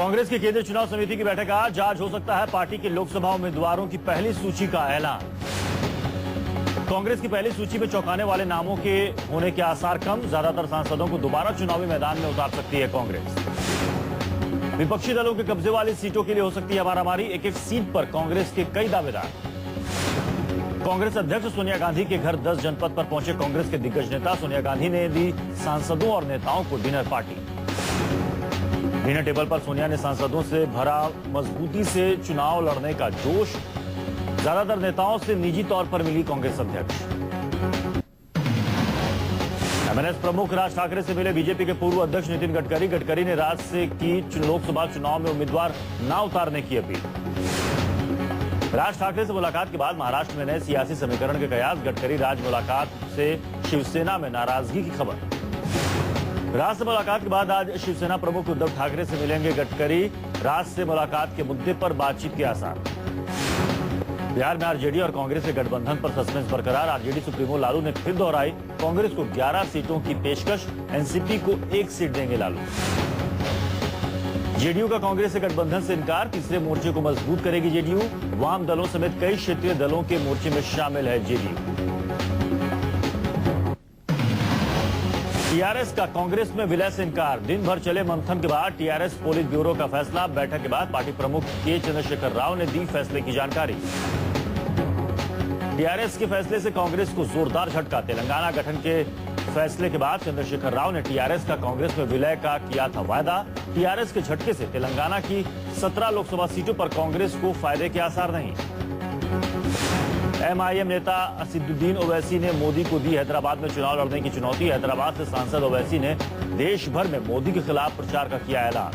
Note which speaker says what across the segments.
Speaker 1: कांग्रेस की केंद्रीय चुनाव समिति की बैठक आज हो सकता है पार्टी के लोकसभा उम्मीदवारों की पहली सूची का ऐलान। कांग्रेस की पहली सूची में चौंकाने वाले नामों के होने के आसार कम। ज्यादातर सांसदों को दोबारा चुनावी मैदान में उतार सकती है कांग्रेस। विपक्षी दलों के कब्जे वाली सीटों के लिए हो सकती है मारामारी। एक एक सीट पर कांग्रेस के कई दावेदार। कांग्रेस अध्यक्ष सोनिया गांधी के घर 10 जनपद पर पहुंचे कांग्रेस के दिग्गज नेता। सोनिया गांधी ने दी सांसदों और नेताओं को डिनर पार्टी। डिनर टेबल पर सोनिया ने सांसदों से भरा मजबूती से चुनाव लड़ने का जोश। ज्यादातर नेताओं से निजी तौर पर मिली कांग्रेस अध्यक्ष। एमएनएस प्रमुख राज ठाकरे से मिले बीजेपी के पूर्व अध्यक्ष नितिन गडकरी। गडकरी ने राज्य से की लोकसभा चुनाव में उम्मीदवार न उतारने की अपील। राज ठाकरे से मुलाकात के बाद महाराष्ट्र में नए सियासी समीकरण के कयास। गडकरी राज मुलाकात से शिवसेना में नाराजगी की खबर। राज से मुलाकात के बाद आज शिवसेना प्रमुख उद्धव ठाकरे से मिलेंगे गडकरी। राज से मुलाकात के मुद्दे पर बातचीत के आसार। बिहार में आरजेडी और कांग्रेस के गठबंधन पर सस्पेंस बरकरार। आरजेडी सुप्रीमो लालू ने फिर दोहराई कांग्रेस को 11 सीटों की पेशकश। एनसीपी को 1 सीट देंगे लालू। जेडीयू का कांग्रेस से गठबंधन से इनकार। तीसरे मोर्चे को मजबूत करेगी जेडीयू। वाम दलों समेत कई क्षेत्रीय दलों के मोर्चे में शामिल है जेडीयू। टीआरएस का कांग्रेस में विलय से इनकार। दिन भर चले मंथन के बाद टीआरएस पोलित ब्यूरो का फैसला। बैठक के बाद पार्टी प्रमुख के चंद्रशेखर राव ने दी फैसले की जानकारी। टीआरएस के फैसले से कांग्रेस को जोरदार झटका। तेलंगाना गठन के फैसले के बाद चंद्रशेखर राव ने टीआरएस का कांग्रेस में विलय का किया था वायदा। टीआरएस के झटके से तेलंगाना की 17 लोकसभा सीटों पर कांग्रेस को फायदे के आसार नहीं। एमआईएम नेता असदुद्दीन ओवैसी ने मोदी को दी हैदराबाद में चुनाव लड़ने की चुनौती। हैदराबाद से सांसद ओवैसी ने देश भर में मोदी के खिलाफ प्रचार का किया ऐलान।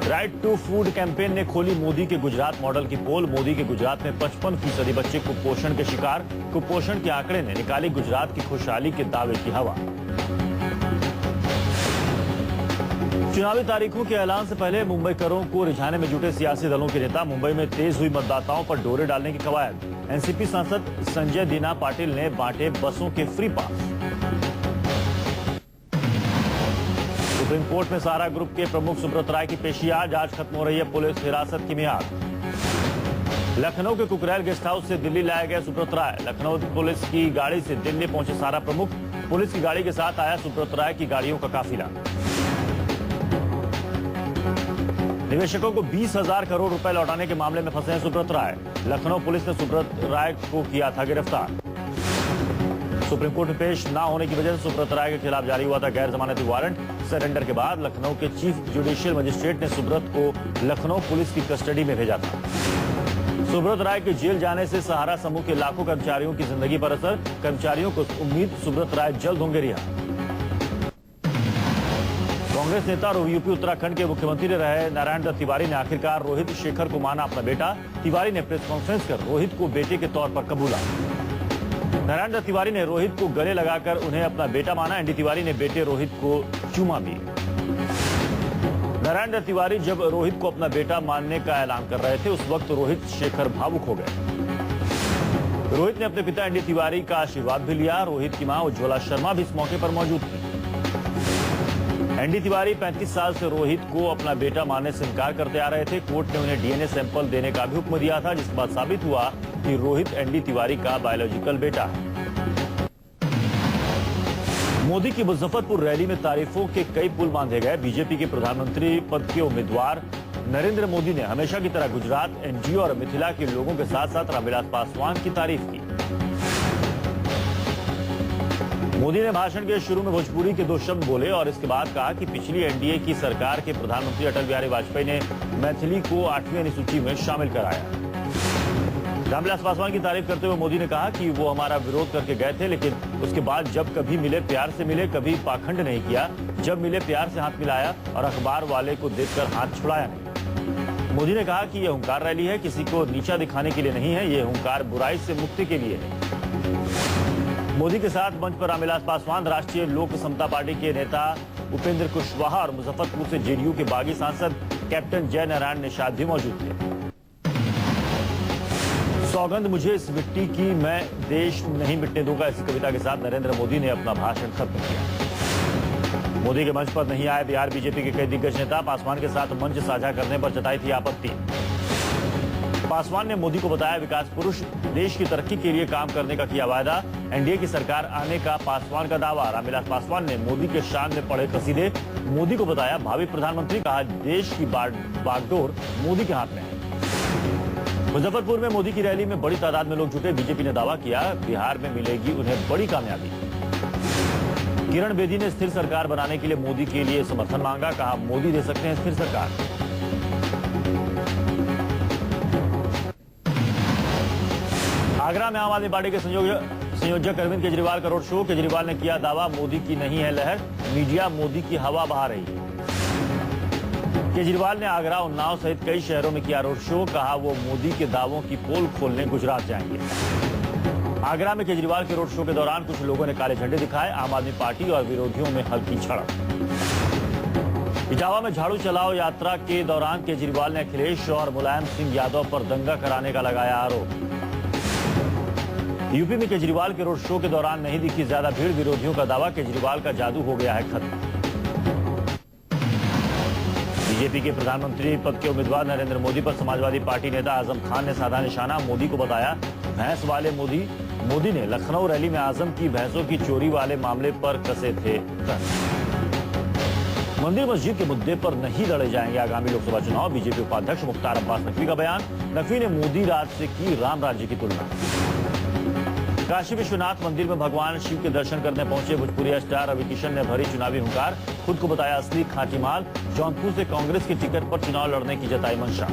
Speaker 1: राइट टू फूड कैंपेन ने खोली मोदी के गुजरात मॉडल की पोल। मोदी के गुजरात में 55% बच्चे कुपोषण के शिकार। कुपोषण के आंकड़े ने निकाली गुजरात की खुशहाली के दावे की हवा। चुनावी तारीखों के ऐलान से पहले मुंबईकरों को रिझाने में जुटे सियासी दलों के नेता। मुंबई में तेज हुई मतदाताओं पर डोरे डालने की कवायद। एनसीपी सांसद संजय दीना पाटिल ने बांटे बसों के फ्री पास। सुप्रीम कोर्ट में सहारा ग्रुप के प्रमुख सुब्रत राय की पेशी आज खत्म हो रही है पुलिस हिरासत की मियाद। लखनऊ के कुकरेल गेस्ट हाउस से दिल्ली लाए गए सुब्रत राय। लखनऊ पुलिस की गाड़ी से दिल्ली पहुंचे सहारा प्रमुख। पुलिस की गाड़ी के साथ आया सुब्रत राय की गाड़ियों का काफिला। निवेशकों को 20,000 करोड़ रुपए लौटाने के मामले में फंसे हैं सुब्रत राय। लखनऊ पुलिस ने सुब्रत राय को किया था गिरफ्तार। सुप्रीम कोर्ट में पेश न होने की वजह से सुब्रत राय के खिलाफ जारी हुआ था गैर जमानती वारंट। सरेंडर के बाद लखनऊ के चीफ जुडिशियल मजिस्ट्रेट ने सुब्रत को लखनऊ पुलिस की कस्टडी में भेजा था। सुब्रत राय के जेल जाने से सहारा समूह के लाखों कर्मचारियों की जिंदगी पर असर। कर्मचारियों को उम्मीद सुब्रत राय जल्द होंगे रिहा। कांग्रेस नेता और यूपी उत्तराखंड के मुख्यमंत्री रहे नारायण दत्त तिवारी ने आखिरकार रोहित शेखर को माना अपना बेटा। तिवारी ने प्रेस कॉन्फ्रेंस कर रोहित को बेटे के तौर पर कबूला। नारायण दत्त तिवारी ने रोहित को गले लगाकर उन्हें अपना बेटा माना। एनडी तिवारी ने बेटे रोहित को चूमा भी। नारायण दत्त तिवारी जब रोहित को अपना बेटा मानने का ऐलान कर रहे थे उस वक्त रोहित शेखर भावुक हो गए। रोहित ने अपने पिता एनडी तिवारी का आशीर्वाद भी लिया। रोहित की मां उज्ज्वला शर्मा भी इस मौके पर मौजूद थी। एनडी तिवारी 35 साल से रोहित को अपना बेटा मानने से इनकार करते आ रहे थे। कोर्ट ने उन्हें डीएनए सैंपल देने का भी हुक्म दिया था जिसके बाद साबित हुआ कि रोहित एनडी तिवारी का बायोलॉजिकल बेटा है। मोदी की मुजफ्फरपुर रैली में तारीफों के कई पुल बांधे गए। बीजेपी के प्रधानमंत्री पद के उम्मीदवार नरेंद्र मोदी ने हमेशा की तरह गुजरात, एनजीओ और मिथिला के लोगों के साथ साथ रामविलास पासवान की तारीफ की। मोदी ने भाषण के शुरू में भोजपुरी के 2 शब्द बोले और इसके बाद कहा कि पिछली एनडीए की सरकार के प्रधानमंत्री अटल बिहारी वाजपेयी ने मैथिली को 8वीं अनुसूची में शामिल कराया। रामविलास पासवान की तारीफ करते हुए मोदी ने कहा कि वो हमारा विरोध करके गए थे लेकिन उसके बाद जब कभी मिले प्यार से मिले, कभी पाखंड नहीं किया। जब मिले प्यार से हाथ मिलाया और अखबार वाले को देखकर हाथ छुड़ाया नहीं। मोदी ने कहा कि यह हुंकार रैली है, किसी को नीचा दिखाने के लिए नहीं है। ये हुंकार बुराई से मुक्ति के लिए है। मोदी के साथ मंच पर रामविलास पासवान, राष्ट्रीय लोक समता पार्टी के नेता उपेंद्र कुशवाहा और मुजफ्फरपुर से जेडीयू के बागी सांसद कैप्टन जय नारायण निषाद भी मौजूद थे। सौगंध मुझे इस मिट्टी की, मैं देश नहीं मिटने दूंगा, इस कविता के साथ नरेंद्र मोदी ने अपना भाषण खत्म किया। मोदी के मंच पर नहीं आए बिहार बीजेपी के कई दिग्गज नेता। पासवान के साथ मंच साझा करने पर जताई थी आपत्ति। पासवान ने मोदी को बताया विकास पुरुष, देश की तरक्की के लिए काम करने का किया वायदा। एनडीए की सरकार आने का पासवान का दावा। रामविलास पासवान ने मोदी के शान में पढ़े कसीदे, मोदी को बताया भावी प्रधानमंत्री। कहा देश की बागडोर मोदी के हाथ में है। मुजफ्फरपुर में मोदी की रैली में बड़ी तादाद में लोग जुटे। बीजेपी ने दावा किया बिहार में मिलेगी उन्हें बड़ी कामयाबी। किरण बेदी ने स्थिर सरकार बनाने के लिए मोदी के लिए समर्थन मांगा। कहा मोदी दे सकते हैं स्थिर सरकार। आगरा में आम आदमी पार्टी के संयोजक अरविंद केजरीवाल का रोड शो। केजरीवाल ने किया दावा मोदी की नहीं है लहर, मीडिया मोदी की हवा बहा रही है। केजरीवाल ने आगरा, उन्नाव सहित कई शहरों में किया रोड शो। कहा वो मोदी के दावों की पोल खोलने गुजरात जाएंगे। आगरा में केजरीवाल के रोड शो के दौरान कुछ लोगों ने काले झंडे दिखाए। आम आदमी पार्टी और विरोधियों में हल्की झड़प। इटावा में झाड़ू चलाओ यात्रा के दौरान केजरीवाल ने अखिलेश और मुलायम सिंह यादव पर दंगा कराने का लगाया आरोप। यूपी में केजरीवाल के रोड शो के दौरान नहीं दिखी ज्यादा भीड़। विरोधियों का दावा केजरीवाल का जादू हो गया है खत्म। बीजेपी के प्रधानमंत्री पद के उम्मीदवार नरेंद्र मोदी पर समाजवादी पार्टी नेता आजम खान ने साधा निशाना। मोदी को बताया भैंस वाले मोदी। मोदी ने लखनऊ रैली में आजम की भैंसों की चोरी वाले मामले पर कसे थे तंज। मंदिर मस्जिद के मुद्दे पर नहीं लड़े जाएंगे आगामी लोकसभा चुनाव। बीजेपी उपाध्यक्ष मुख्तार अब्बास नकवी का बयान। नकवी ने मोदी राज से की राम राज्य की तुलना। काशी विश्वनाथ मंदिर में भगवान शिव के दर्शन करने पहुंचे भोजपुरी स्टार रवि किशन ने भरी चुनावी हुंकार। खुद को बताया असली खाटी माल। जौनपुर से कांग्रेस के टिकट पर चुनाव लड़ने की जताई मंशा।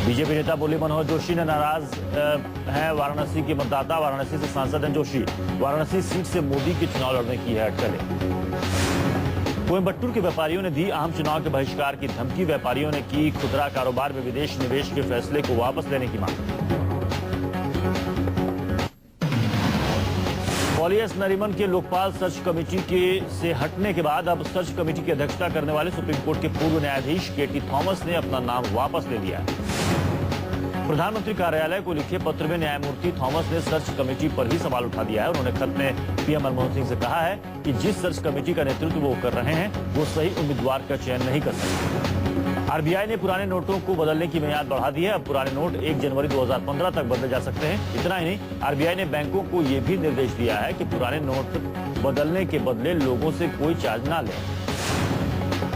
Speaker 1: बीजेपी नेता बोले मनोहर जोशी ने नाराज हैं वाराणसी के मतदाता। वाराणसी से सांसद हैं जोशी। वाराणसी सीट से मोदी के चुनाव लड़ने की है अटकलें। कोयम्बटूर के व्यापारियों ने दी आम चुनाव के बहिष्कार की धमकी। व्यापारियों ने की खुदरा कारोबार में विदेश निवेश के फैसले को वापस लेने की मांग। पॉलियस नरीमन के लोकपाल सर्च कमेटी से हटने के बाद अब सर्च कमेटी की अध्यक्षता करने वाले सुप्रीम कोर्ट के पूर्व न्यायाधीश केटी थॉमस ने अपना नाम वापस ले लिया। प्रधानमंत्री कार्यालय को लिखे पत्र में न्यायमूर्ति थॉमस ने सर्च कमेटी पर ही सवाल उठा दिया है। उन्होंने खत में पीएम मनमोहन सिंह से कहा है कि जिस सर्च कमेटी का नेतृत्व वो कर रहे हैं वो सही उम्मीदवार का चयन नहीं कर सकते। आरबीआई ने पुराने नोटों को बदलने की मियाद बढ़ा दी है। अब पुराने नोट 1 जनवरी 2015 तक बदले जा सकते हैं। इतना ही नहीं, आरबीआई ने बैंकों को यह भी निर्देश दिया है कि पुराने नोट बदलने के बदले लोगों से कोई चार्ज ना लें।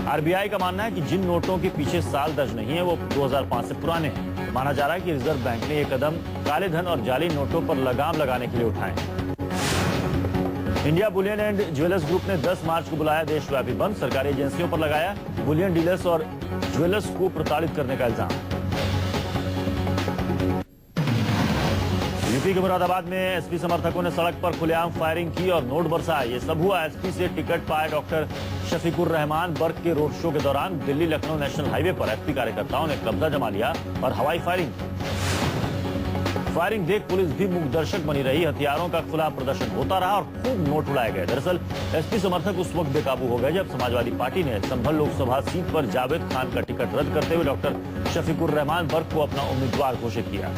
Speaker 1: आरबीआई का मानना है कि जिन नोटों के पीछे साल दर्ज नहीं है वो 2005 से पुराने हैं। माना जा रहा है कि रिजर्व बैंक ने यह कदम काले धन और जाली नोटों पर लगाम लगाने के लिए उठाए। India Boolean and jewellers group ने 10 मार्च को बुलाया देशव्यापी बंद। सरकारी एजेंसियों पर लगाया बुलियन डीलर्स और ज्वेलर्स को प्रताड़ित करने का इल्जाम। यूपी के मुरादाबाद में एसपी समर्थकों ने सड़क पर खुलेआम फायरिंग की और नोट बरसाए। ये सब हुआ एसपी से टिकट पाए डॉक्टर शफीकुर रहमान वर्ग के रोड शो के दौरान। दिल्ली लखनऊ नेशनल हाईवे पर एसपी कार्यकर्ताओं ने कब्जा जमा लिया और हवाई फायरिंग देख पुलिस भी मूक दर्शक बनी रही। हथियारों का खुला प्रदर्शन होता रहा और खूब नोट उड़ाए गए। दरअसल एसपी समर्थक उस वक्त बेकाबू हो गए जब समाजवादी पार्टी ने संभल लोकसभा सीट पर जावेद खान का टिकट रद्द करते हुए डॉक्टर शफीकुर रहमान वर्ग को अपना उम्मीदवार घोषित किया।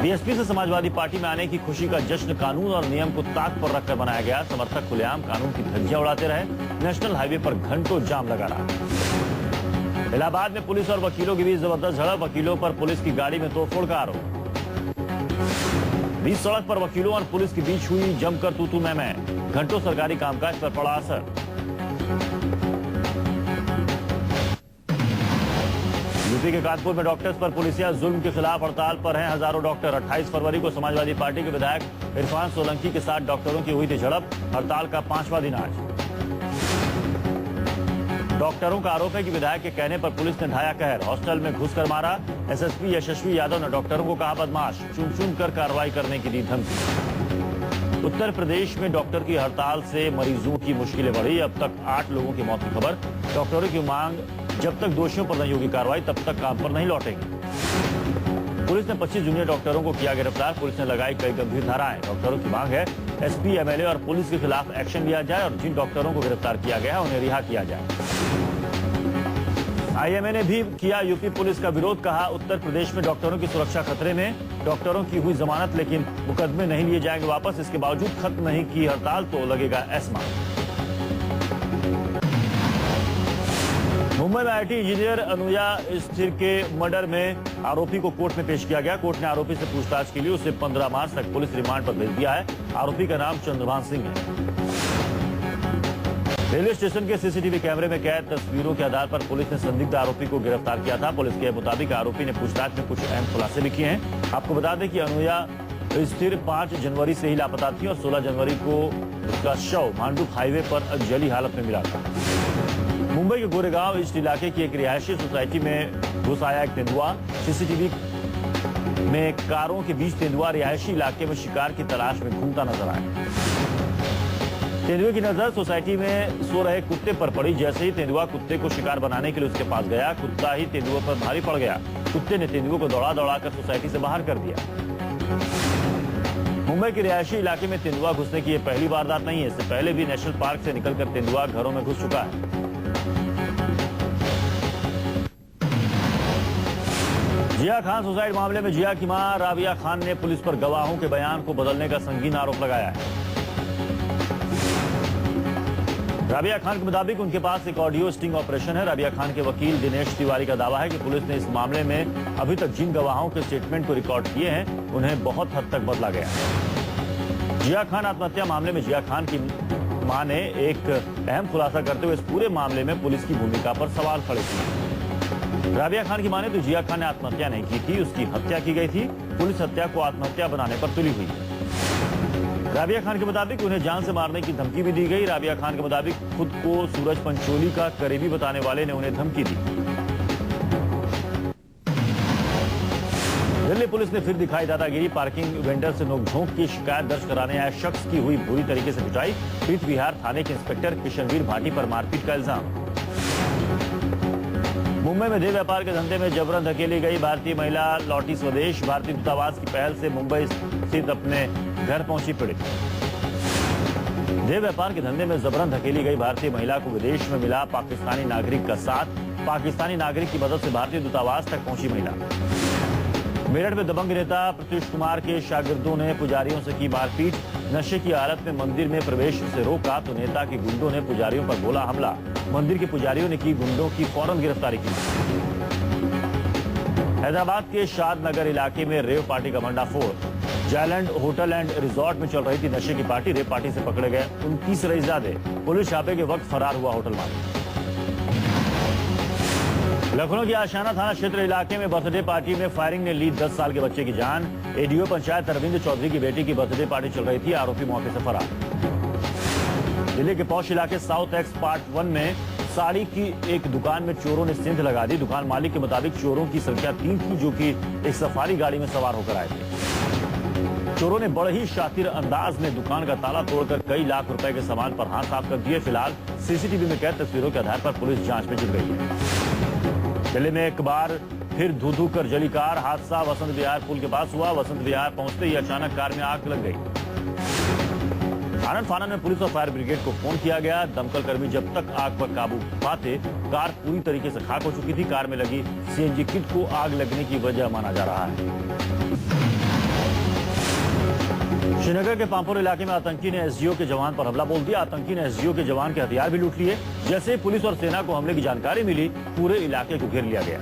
Speaker 1: बीएसपी से समाजवादी पार्टी में आने की खुशी का जश्न कानून और नियम को ताक पर रखकर बनाया गया। समर्थक खुलेआम कानून की धज्जियां उड़ाते रहे। नेशनल हाईवे पर घंटों जाम लगा रहा। इलाहाबाद में पुलिस और वकीलों के बीच जबरदस्त झड़प। वकीलों पर पुलिस की गाड़ी में तोड़फोड़ का आरोप। बीच सड़क पर वकीलों और पुलिस के बीच हुई जमकर तू मैं। घंटों सरकारी कामकाज पर पड़ा असर। यूपी के कानपुर में डॉक्टर्स पर पुलिसिया जुल्म के खिलाफ हड़ताल पर हैं हजारों डॉक्टर। 28 फरवरी को समाजवादी पार्टी के विधायक इरफान सोलंकी के साथ डॉक्टरों की हुई थी झड़प। हड़ताल का 5वां दिन आज। डॉक्टरों का आरोप है कि विधायक के कहने पर पुलिस ने ढाया कहर। हॉस्टल में घुसकर मारा। एसएसपी यशस्वी यादव ने डॉक्टरों को कहा बदमाश। चुन कर कार्रवाई करने की दी धमकी। उत्तर प्रदेश में डॉक्टर की हड़ताल से मरीजों की मुश्किलें बढ़ी। अब तक 8 लोगों की मौत की खबर। डॉक्टरों की मांग जब तक दोषियों पर नहीं होगी कार्रवाई तब तक काम पर नहीं लौटेंगे। पुलिस ने 25 जूनियर डॉक्टरों को किया गिरफ्तार। पुलिस ने लगाई कई गंभीर धाराएं। डॉक्टरों की मांग है एसपी, एमएलए और पुलिस के खिलाफ एक्शन लिया जाए और जिन डॉक्टरों को गिरफ्तार किया गया है उन्हें रिहा किया जाए। आईएमए ने भी किया यूपी पुलिस का विरोध। कहा उत्तर प्रदेश में डॉक्टरों की सुरक्षा खतरे में। डॉक्टरों की हुई जमानत लेकिन मुकदमे नहीं लिए जाएंगे वापस। इसके बावजूद खत्म नहीं की हड़ताल तो लगेगा एस्मा। मुंबई में आईटी इंजीनियर अनुया स्थिर के मर्डर में आरोपी को कोर्ट में पेश किया गया। कोर्ट ने आरोपी से पूछताछ के लिए उसे 15 मार्च तक पुलिस रिमांड पर भेज दिया है। आरोपी का नाम चंद्रभान सिंह है। रेलवे स्टेशन के सीसीटीवी कैमरे में कैद तस्वीरों के आधार पर पुलिस ने संदिग्ध आरोपी को गिरफ्तार किया था। पुलिस के मुताबिक आरोपी ने पूछताछ में कुछ अहम खुलासे भी किए हैं। आपको बता दें कि अनुया स्थिर 5 जनवरी से ही लापता थी और 16 जनवरी को उसका शव मांडू हाईवे पर जली हालत में मिला था। मुंबई के गोरेगांव ईस्ट इलाके की एक रिहायशी सोसाइटी में घुस आया एक तेंदुआ। सीसीटीवी में कारों के बीच तेंदुआ रिहायशी इलाके में शिकार की तलाश में घूमता नजर आया। तेंदुए की नजर सोसाइटी में सो रहे कुत्ते पर पड़ी। जैसे ही तेंदुआ कुत्ते को शिकार बनाने के लिए उसके पास गया, कुत्ता ही तेंदुए पर भारी पड़ गया। कुत्ते ने तेंदुए को दौड़ा दौड़ाकर सोसाइटी से बाहर कर दिया। मुंबई के रिहायशी इलाके में तेंदुआ घुसने की यह पहली वारदात नहीं है। इससे पहले भी नेशनल पार्क से निकलकर तेंदुआ घरों में घुस चुका है। जिया खान सुसाइड मामले में जिया की मां राबिया खान ने पुलिस पर गवाहों के बयान को बदलने का संगीन आरोप लगाया है। राबिया खान के मुताबिक उनके पास एक ऑडियो स्टिंग ऑपरेशन है। राबिया खान के वकील दिनेश तिवारी का दावा है कि पुलिस ने इस मामले में अभी तक जिन गवाहों के स्टेटमेंट को रिकॉर्ड किए हैं उन्हें बहुत हद तक बदला गया है। जिया खान आत्महत्या मामले में जिया खान की मां ने एक अहम खुलासा करते हुए इस पूरे मामले में पुलिस की भूमिका पर सवाल खड़े किए। राबिया खान की मां ने तो जिया खान ने आत्महत्या नहीं की थी, उसकी हत्या की गई थी। पुलिस हत्या को आत्महत्या बनाने पर तुली हुई है। राबिया खान के मुताबिक उन्हें जान से मारने की धमकी भी दी गई। राबिया खान के मुताबिक खुद को सूरज पंचोली का करीबी बताने वाले ने उन्हें धमकी दी। दिल्ली पुलिस ने फिर दिखाई दादागिरी। पार्किंग वेंडर से नोकझोंक की शिकायत दर्ज कराने आए शख्स की हुई बुरी तरीके से पिटाई। पीठ बिहार थाने के इंस्पेक्टर किशनवीर भाटी पर मारपीट का इल्जाम। मुंबई में देह व्यापार के धंधे में जबरन धकेली गई भारतीय महिला लौटी स्वदेश। भारतीय दूतावास की पहल से मुंबई स्थित अपने घर पहुंची पीड़ित। देह व्यापार के धंधे में जबरन धकेली गई भारतीय महिला को विदेश में मिला पाकिस्तानी नागरिक का साथ। पाकिस्तानी नागरिक की मदद से भारतीय दूतावास तक पहुंची महिला। मेरठ में दबंग नेता प्रत्युष कुमार के शागिर्दों ने पुजारियों से की मारपीट। नशे की हालत में मंदिर में प्रवेश से रोका तो नेता के गुंडों ने पुजारियों पर बोला हमला। मंदिर के पुजारियों ने की गुंडों की फौरन गिरफ्तारी की। हैदराबाद के शाद नगर इलाके में रेव पार्टी का भंडाफोड़। जायलैंड होटल एंड रिजॉर्ट में चल रही थी नशे की पार्टी। रेव पार्टी से पकड़े गए 29 रईसजादे। पुलिस छापे के वक्त फरार हुआ होटल मालिक। लखनऊ के आशियाना थाना क्षेत्र इलाके में बर्थडे पार्टी में फायरिंग ने ली 10 साल के बच्चे की जान। एडीओ पंचायत अरविंद चौधरी की बेटी की बर्थडे पार्टी चल रही थी। आरोपी मौके से फरार। दिल्ली के पौष इलाके साउथ एक्स पार्ट 1 में साड़ी की एक दुकान में चोरों ने सेंध लगा दी। दुकान मालिक के मुताबिक चोरों की संख्या 3 थी जो कि एक सफारी गाड़ी में सवार होकर आए थे। चोरों ने बड़े ही शातिर अंदाज में दुकान का ताला तोड़कर कई लाख रुपए के सामान पर हाथ साफ कर दिए। फिलहाल सीसीटीवी में कैद तस्वीरों के आधार पर पुलिस जांच में जुट गई है। दिल्ली में एक बार फिर धू धू कर जली कार। हादसा वसंत विहार पुल के पास हुआ। वसंत विहार पहुंचते ही अचानक कार में आग लग गई। आनंद फानन में पुलिस और फायर ब्रिगेड को फोन किया गया। दमकल कर्मी जब तक आग पर काबू पाते कार पूरी तरीके से खाक हो चुकी थी। कार में लगी सीएनजी किट को आग लगने की वजह माना जा रहा है। श्रीनगर के पांपोर इलाके में आतंकी ने एसडीओ के जवान पर हमला बोल दिया। आतंकी ने एसडीओ के जवान के हथियार भी लूट लिए। जैसे पुलिस और सेना को हमले की जानकारी मिली, पूरे इलाके को घेर लिया गया।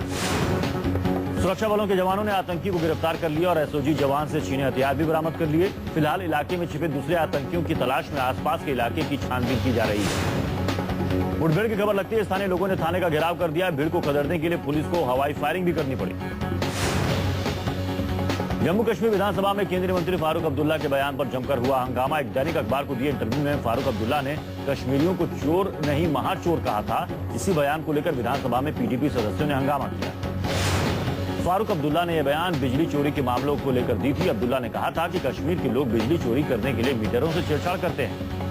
Speaker 1: सुरक्षा बलों के जवानों ने आतंकी को गिरफ्तार कर लिया और एसओजी जवान से छीने हथियार भी बरामद कर लिए। फिलहाल इलाके में छिपे दूसरे आतंकियों की तलाश में आसपास के इलाके की छानबीन की जा रही है। मुठभेड़ की खबर लगती है स्थानीय लोगों ने थाने का घेराव कर दिया। भीड़ को खदेड़ने के लिए पुलिस को हवाई फायरिंग भी करनी पड़ी। जम्मू कश्मीर विधानसभा में केंद्रीय मंत्री फारूक अब्दुल्ला के बयान पर जमकर हुआ हंगामा। एक दैनिक अखबार को दिए इंटरव्यू में फारूक अब्दुल्ला ने कश्मीरियों को चोर नहीं महाचोर कहा था। इसी बयान को लेकर विधानसभा में पीडीपी सदस्यों ने हंगामा किया। फारूक अब्दुल्ला ने यह बयान बिजली चोरी के मामलों को लेकर दी थी। अब्दुल्ला ने कहा था कि कश्मीर के लोग बिजली चोरी करने के लिए मीटरों से छेड़छाड़ करते हैं।